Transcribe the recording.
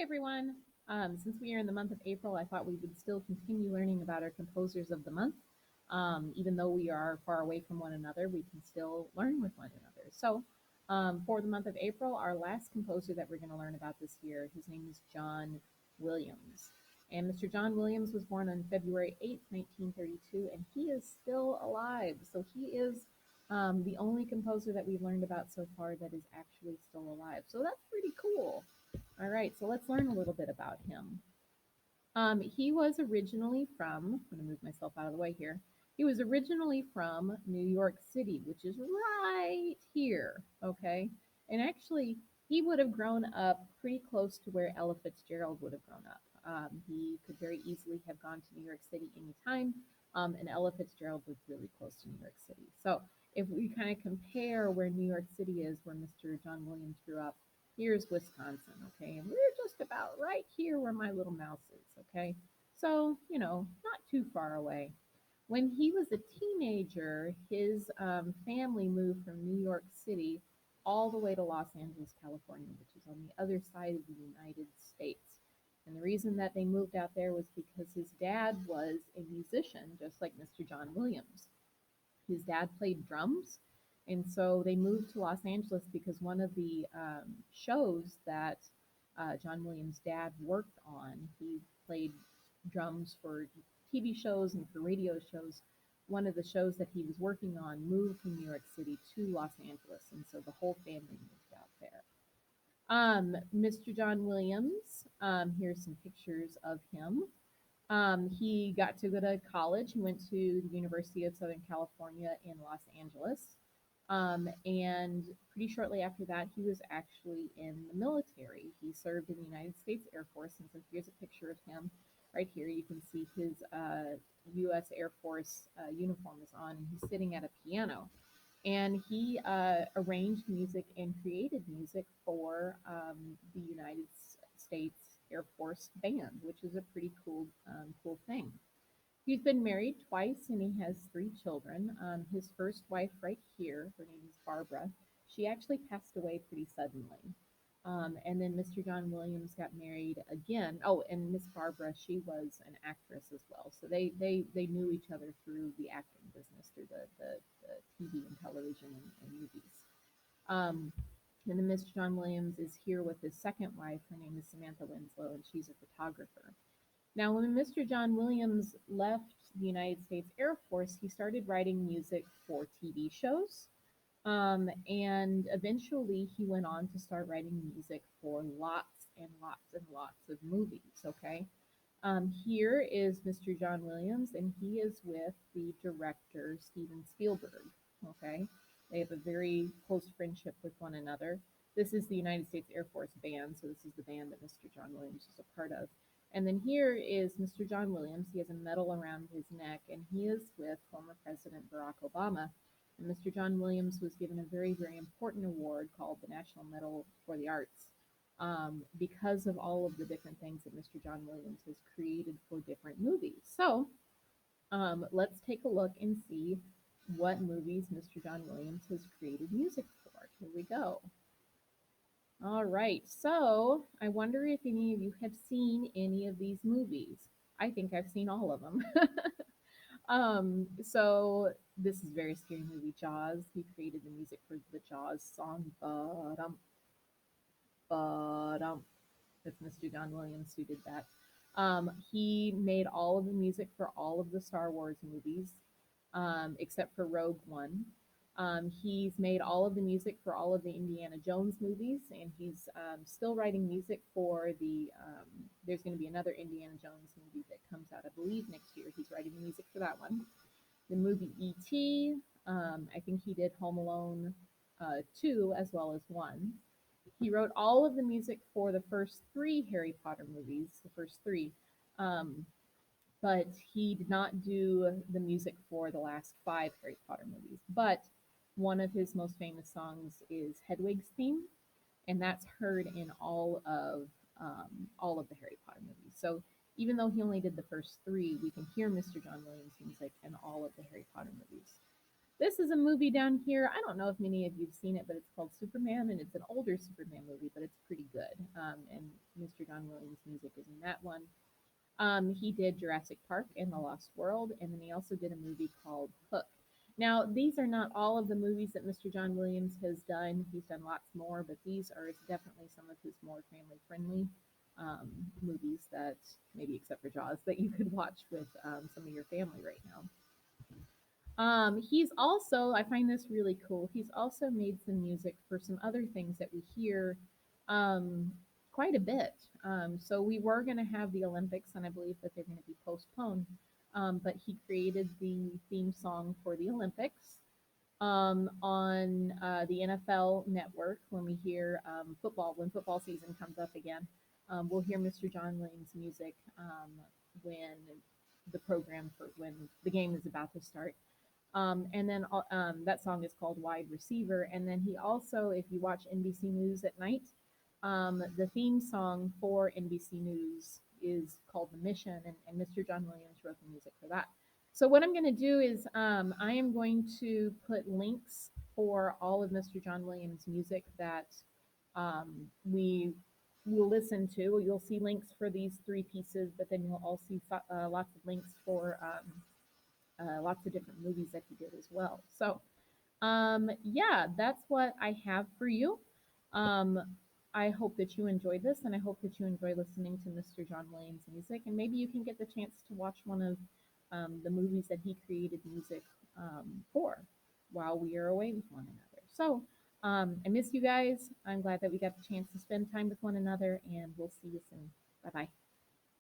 everyone. Since we are in the month of April, I thought we would still continue learning about our composers of the month. Even though we are far away from one another, we can still learn with one another. For the month of April, our last composer that we're going to learn about this year, his name is John Williams. And Mr. John Williams was born on February 8th, 1932, and he is still alive. So he is the only composer that we've learned about so far that is actually still alive. So that's pretty cool. All right, so let's learn a little bit about him. He was originally from, I'm going to move myself out of the way here. He was originally from New York City, which is right here, okay? And actually, he would have grown up pretty close to where Ella Fitzgerald would have grown up. He could very easily have gone to New York City anytime, and Ella Fitzgerald was really close to New York City. So if we kind of compare where New York City is, where Mr. John Williams grew up, here's Wisconsin, okay? And we're just about right here where my little mouse is, okay? So, not too far away. When he was a teenager, his family moved from New York City all the way to Los Angeles, California, which is on the other side of the United States. And the reason that they moved out there was because his dad was a musician, just like Mr. John Williams. His dad played drums, and so they moved to Los Angeles because one of the shows that John Williams' dad worked on, he played drums for TV shows and for radio shows. One of the shows that he was working on moved from New York City to Los Angeles, and so the whole family moved out there. Mr. John Williams, here's some pictures of him. He got to go to college. He went to the University of Southern California in Los Angeles. And pretty shortly after that, he was actually in the military. He served in the United States Air Force. And so here's a picture of him right here. You can see his U.S. Air Force uniform is on, and he's sitting at a piano. And he arranged music and created music for the United States Air Force Band, which is a pretty cool thing. He's been married twice and he has three children. His first wife, right here, her name is Barbara. She actually passed away pretty suddenly. And then Mr. John Williams got married again. Oh, and Miss Barbara, she was an actress as well. So they knew each other through the acting business, through the TV and television and movies. Um, and then Mr. John Williams is here with his second wife. Her name is Samantha Winslow, and she's a photographer. Now, when Mr. John Williams left the United States Air Force, he started writing music for TV shows. And eventually, he went on to start writing music for lots and lots and lots of movies. Okay. Here is Mr. John Williams, and he is with the director Steven Spielberg. Okay. They have a very close friendship with one another. This is the United States Air Force Band, so this is the band that Mr. John Williams is a part of. And then here is Mr. John Williams. He has a medal around his neck, and he is with former President Barack Obama. And Mr. John Williams was given a very, very important award called the National Medal for the Arts because of all of the different things that Mr. John Williams has created for different movies. So let's take a look and see what movies Mr. John Williams has created music for. Here we go. All right, so I wonder if any of you have seen any of these movies. I think I've seen all of them. So this is a very scary movie, Jaws. He created the music for the Jaws song, ba-dum, ba-dum. That's Mr. John Williams who did that. He made all of the music for all of the Star Wars movies, except for Rogue One. He's made all of the music for all of the Indiana Jones movies, and he's still writing music for the. There's going to be another Indiana Jones movie that comes out, I believe, next year. He's writing the music for that one. The movie E.T. I think he did Home Alone 2 as well as 1. He wrote all of the music for the first three Harry Potter movies, the first three. Um, but he did not do the music for the last five Harry Potter movies. But one of his most famous songs is Hedwig's theme, and that's heard in all of the Harry Potter movies. So even though he only did the first three, we can hear Mr. John Williams' music in all of the Harry Potter movies. This is a movie down here. I don't know if many of you've seen it, but it's called Superman, and it's an older Superman movie, but it's pretty good. And Mr. John Williams' music is in that one. He did Jurassic Park and The Lost World, and then he also did a movie called Hook. Now, these are not all of the movies that Mr. John Williams has done. He's done lots more, but these are definitely some of his more family friendly movies that, maybe except for Jaws, that you could watch with some of your family right now. He's also, I find this really cool, he's also made some music for some other things that we hear um, quite a bit. So we were going to have the Olympics, and I believe that they're going to be postponed. But he created the theme song for the Olympics on the NFL network when we hear football, when football season comes up again. We'll hear Mr. John Williams' music when the program for when the game is about to start. And then that song is called Wide Receiver. And then he also, if you watch NBC News at night, the theme song for NBC News is called The Mission, and Mr. John Williams wrote the music for that. So what I'm going to do is I am going to put links for all of Mr. John Williams' music that we will listen to. You'll see links for these three pieces, but then you'll also see lots of links for lots of different movies that he did as well. So, yeah, that's what I have for you. Um, I hope that you enjoyed this, and I hope that you enjoy listening to Mr. John Williams' music, and maybe you can get the chance to watch one of the movies that he created music for while we are away with one another. So, I miss you guys. I'm glad that we got the chance to spend time with one another, and we'll see you soon. Bye bye.